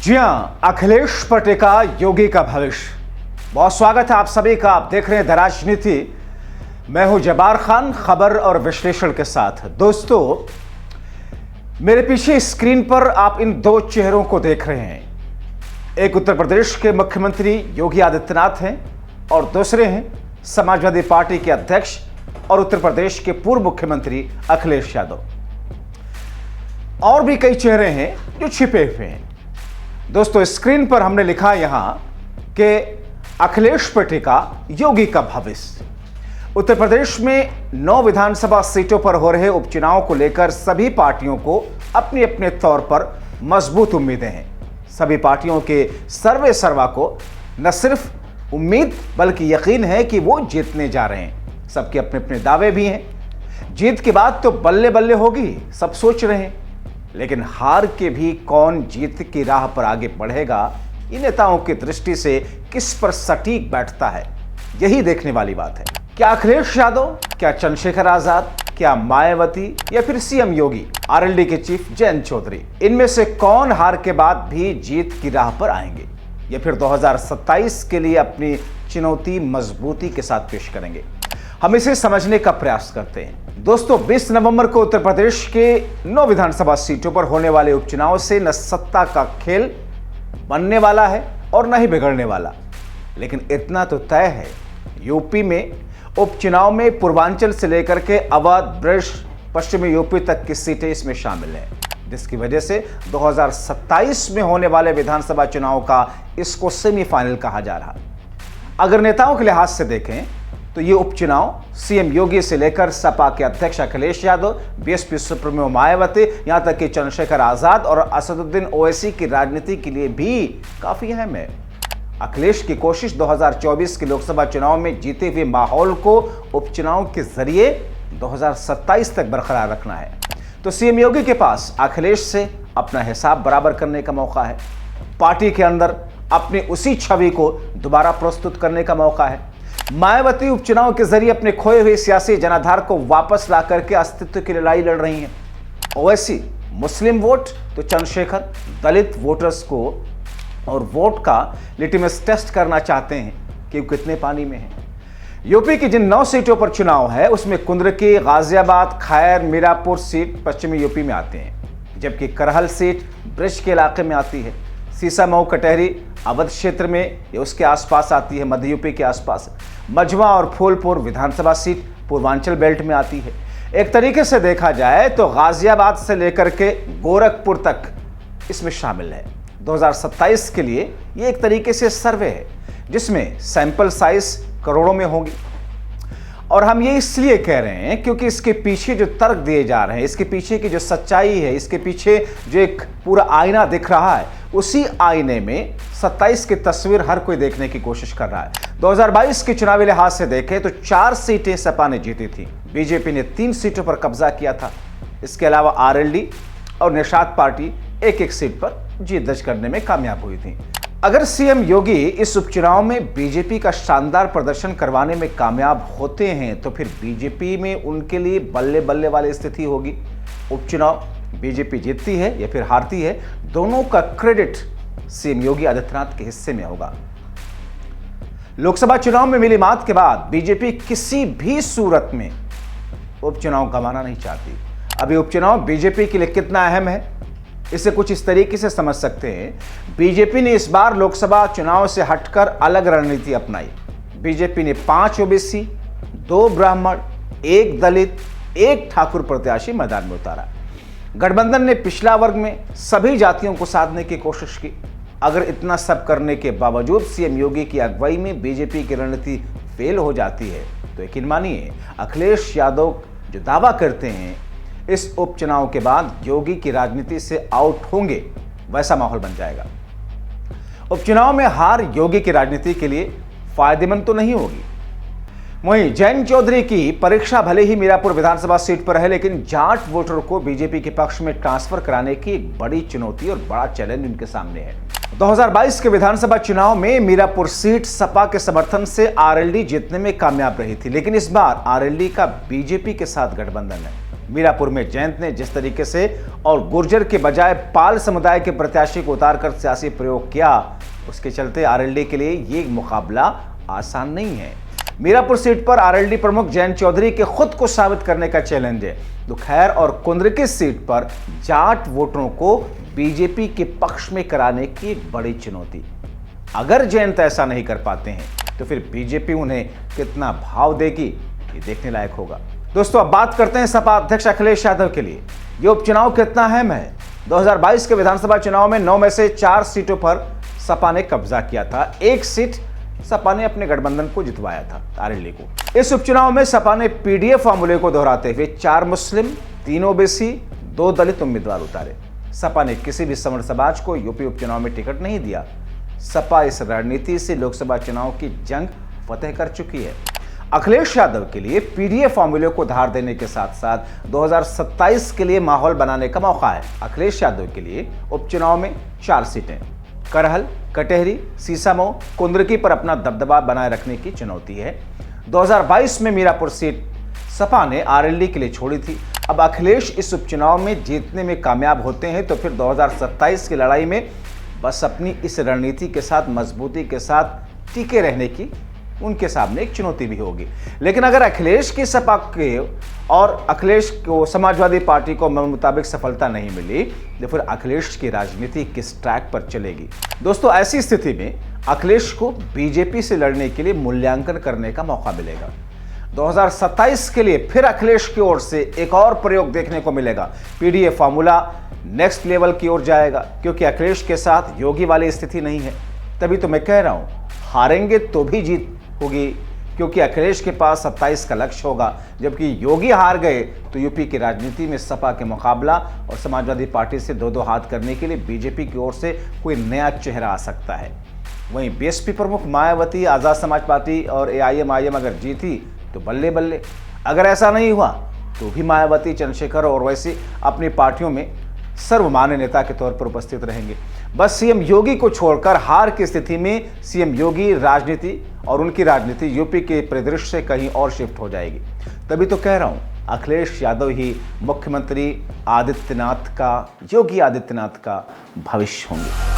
जी हाँ, अखिलेश पर टिका योगी का भविष्य। बहुत स्वागत है आप सभी का। आप देख रहे हैं द राजनीति। मैं हूं जब्बार खान, खबर और विश्लेषण के साथ। दोस्तों, मेरे पीछे स्क्रीन पर आप इन दो चेहरों को देख रहे हैं। एक उत्तर प्रदेश के मुख्यमंत्री योगी आदित्यनाथ हैं और दूसरे हैं समाजवादी पार्टी के अध्यक्ष और उत्तर प्रदेश के पूर्व मुख्यमंत्री अखिलेश यादव। और भी कई चेहरे हैं जो छिपे हुए हैं। दोस्तों, स्क्रीन पर हमने लिखा यहां कि अखिलेश पर टिका योगी का भविष्य। उत्तर प्रदेश में 9 विधानसभा सीटों पर हो रहे उपचुनाव को लेकर सभी पार्टियों को अपने अपने तौर पर मजबूत उम्मीदें हैं। सभी पार्टियों के सर्वे सर्वा को न सिर्फ उम्मीद बल्कि यकीन है कि वो जीतने जा रहे हैं। सबके अपने अपने दावे भी हैं। जीत के बाद तो बल्ले बल्ले होगी, सब सोच रहे हैं, लेकिन हार के भी कौन जीत की राह पर आगे बढ़ेगा, इन नेताओं की दृष्टि से किस पर सटीक बैठता है, यही देखने वाली बात है। क्या अखिलेश यादव, क्या चंद्रशेखर आजाद, क्या मायावती या फिर सीएम योगी, आरएलडी के चीफ जयंत चौधरी, इनमें से कौन हार के बाद भी जीत की राह पर आएंगे या फिर 2027 के लिए अपनी चुनौती मजबूती के साथ पेश करेंगे? हम इसे समझने का प्रयास करते हैं। दोस्तों, 20 नवंबर को उत्तर प्रदेश के 9 विधानसभा सीटों पर होने वाले उपचुनाव से न सत्ता का खेल बनने वाला है और न ही बिगड़ने वाला, लेकिन इतना तो तय है, यूपी में उपचुनाव में पूर्वांचल से लेकर के अवध, ब्रज, पश्चिमी यूपी तक की सीटें इसमें शामिल हैं, जिसकी वजह से 2027 में होने वाले विधानसभा चुनाव का इसको सेमीफाइनल कहा जा रहा। अगर नेताओं के लिहाज से देखें तो ये उपचुनाव सीएम योगी से लेकर सपा के अध्यक्ष अखिलेश यादव, बीएसपी सुप्रीमो मायावती, यहां तक कि चंद्रशेखर आजाद और असदुद्दीन ओवैसी की राजनीति के लिए भी काफी अहम है। अखिलेश की कोशिश 2024 के लोकसभा चुनाव में जीते हुए माहौल को उपचुनाव के जरिए 2027 तक बरकरार रखना है। तो सीएम योगी के पास अखिलेश से अपना हिसाब बराबर करने का मौका है, पार्टी के अंदर अपनी उसी छवि को दोबारा प्रस्तुत करने का मौका है। मायावती उपचुनाव के जरिए अपने खोए हुए सियासी जनाधार को वापस ला करके अस्तित्व की लड़ाई लड़ रही हैं। ओवैसी मुस्लिम वोट, तो चंद्रशेखर दलित वोटर्स को और वोट का लिटमस टेस्ट करना चाहते हैं कि वो कितने पानी में हैं। यूपी की जिन 9 सीटों पर चुनाव है उसमें कुंद्रकी, गाजियाबाद, खैर, मीरापुर सीट पश्चिमी यूपी में आते हैं, जबकि करहल सीट ब्रज के इलाके में आती है। सीसामऊ, कटहरी अवध क्षेत्र में या उसके आसपास आती है, मध्य यूपी के आसपास। मझवा और फूलपुर विधानसभा सीट पूर्वांचल बेल्ट में आती है। एक तरीके से देखा जाए तो गाजियाबाद से लेकर के गोरखपुर तक इसमें शामिल है। 2027 के लिए ये एक तरीके से सर्वे है जिसमें सैंपल साइज करोड़ों में होगी। और हम ये इसलिए कह रहे हैं क्योंकि इसके पीछे जो तर्क दिए जा रहे हैं, इसके पीछे की जो सच्चाई है, इसके पीछे जो एक पूरा आईना दिख रहा है, उसी आईने में 27 की तस्वीर हर कोई देखने की कोशिश कर रहा है। 2022 के चुनावी लिहाज से देखें तो 4 सीटें सपा ने जीती थी, बीजेपी ने 3 सीटों पर कब्जा किया था। इसके अलावा आरएलडी और निषाद पार्टी एक सीट पर जीत दर्ज करने में कामयाब हुई थी। अगर सीएम योगी इस उपचुनाव में बीजेपी का शानदार प्रदर्शन करवाने में कामयाब होते हैं तो फिर बीजेपी में उनके लिए बल्ले बल्ले वाली स्थिति होगी। उपचुनाव बीजेपी जीतती है या फिर हारती है, दोनों का क्रेडिट सीएम योगी आदित्यनाथ के हिस्से में होगा। लोकसभा चुनाव में मिली मात के बाद बीजेपी किसी भी सूरत में उपचुनाव गंवाना नहीं चाहती। अभी उपचुनाव बीजेपी के लिए कितना अहम है, इसे कुछ इस तरीके से समझ सकते हैं। बीजेपी ने इस बार लोकसभा चुनाव से हटकर अलग रणनीति अपनाई। बीजेपी ने 5 ओबीसी, 2 ब्राह्मण, 1 दलित, 1 ठाकुर प्रत्याशी मैदान में उतारा। गठबंधन ने पिछड़ा वर्ग में सभी जातियों को साधने की कोशिश की। अगर इतना सब करने के बावजूद सीएम योगी की अगुवाई में बीजेपी की रणनीति फेल हो जाती है तो यकीन मानिए अखिलेश यादव जो दावा करते हैं इस उपचुनाव के बाद योगी की राजनीति से आउट होंगे, वैसा माहौल बन जाएगा। उपचुनाव में हार योगी की राजनीति के लिए फायदेमंद तो नहीं होगी। वहीं जयंत चौधरी की परीक्षा भले ही मीरापुर विधानसभा सीट पर है, लेकिन जाट वोटर को बीजेपी के पक्ष में ट्रांसफर कराने की एक बड़ी चुनौती और बड़ा चैलेंज उनके सामने है। 2022 के विधानसभा चुनाव में मीरापुर सीट सपा के समर्थन से आरएलडी जीतने में कामयाब रही थी, लेकिन इस बार आरएलडी का बीजेपी के साथ गठबंधन है। मीरापुर में जयंत ने जिस तरीके से और गुर्जर के बजाय पाल समुदाय के प्रत्याशी को उतारकर सियासी प्रयोग किया, उसके चलते आरएलडी के लिए ये मुकाबला आसान नहीं है। मीरापुर सीट पर आरएलडी प्रमुख जयंत चौधरी के खुद को साबित करने का चैलेंज है। तो खैर और कुंद्र सीट पर जाट वोटरों को बीजेपी के पक्ष में कराने की एक बड़ी चुनौती। अगर जयंत ऐसा नहीं कर पाते हैं तो फिर बीजेपी उन्हें कितना भाव देगी, ये देखने लायक होगा। दोस्तों अब बात करते हैं सपा अध्यक्ष अखिलेश यादव के लिए ये उपचुनाव कितना अहम है। 2022 के विधानसभा चुनाव में 9 में से 4 सीटों पर सपा ने कब्जा किया था। 1 सीट सपा ने अपने गठबंधन को जितवाया था, आरएलडी को। इस उपचुनाव में सपा ने पीडीए फॉर्मूले को दोहराते हुए 4 मुस्लिम, 3 ओबीसी, 2 दलित उम्मीदवार उतारे। सपा ने किसी भी सवर्ण समाज को यूपी उपचुनाव में टिकट नहीं दिया। सपा इस रणनीति से लोकसभा चुनाव की जंग फतेह कर चुकी है। अखिलेश यादव के लिए पीडीए फॉर्मूले को धार देने के साथ साथ 2027 के लिए माहौल बनाने का मौका है। अखिलेश यादव के लिए उपचुनाव में 4 सीटें करहल, कटेहरी, सीसामऊ, कुंद्रकी पर अपना दबदबा बनाए रखने की चुनौती है। 2022 में मीरापुर सीट सपा ने आरएलडी के लिए छोड़ी थी। अब अखिलेश इस उपचुनाव में जीतने में कामयाब होते हैं तो फिर 2027 की लड़ाई में बस अपनी इस रणनीति के साथ मजबूती के साथ टिके रहने की उनके सामने एक चुनौती भी होगी। लेकिन अगर अखिलेश की सपा के और अखिलेश को समाजवादी पार्टी को मुताबिक सफलता नहीं मिली तो फिर अखिलेश की राजनीति किस ट्रैक पर चलेगी। दोस्तों ऐसी स्थिति में अखिलेश को बीजेपी से लड़ने के लिए मूल्यांकन करने का मौका मिलेगा। 2027 के लिए फिर अखिलेश की ओर से एक और प्रयोग देखने को मिलेगा। पीडीए फॉर्मूला नेक्स्ट लेवल की ओर जाएगा क्योंकि अखिलेश के साथ योगी वाली स्थिति नहीं है। तभी तो मैं कह रहा हूं हारेंगे तो भी जीत होगी क्योंकि अखिलेश के पास 27 का लक्ष्य होगा, जबकि योगी हार गए तो यूपी की राजनीति में सपा के मुकाबला और समाजवादी पार्टी से 2-2 हाथ करने के लिए बीजेपी की ओर से कोई नया चेहरा आ सकता है। वहीं बीएसपी प्रमुख मायावती, आजाद समाज पार्टी और एआईएमआईएम अगर जीती तो बल्ले बल्ले। अगर ऐसा नहीं हुआ तो भी मायावती, चंद्रशेखर और वैसी अपनी पार्टियों में सर्वमान्य नेता के तौर पर उपस्थित रहेंगे। बस सीएम योगी को छोड़कर हार की स्थिति में सीएम योगी राजनीति और उनकी राजनीति यूपी के परिदृश्य से कहीं और शिफ्ट हो जाएगी। तभी तो कह रहा हूं अखिलेश यादव ही मुख्यमंत्री आदित्यनाथ का, योगी आदित्यनाथ का भविष्य होंगे।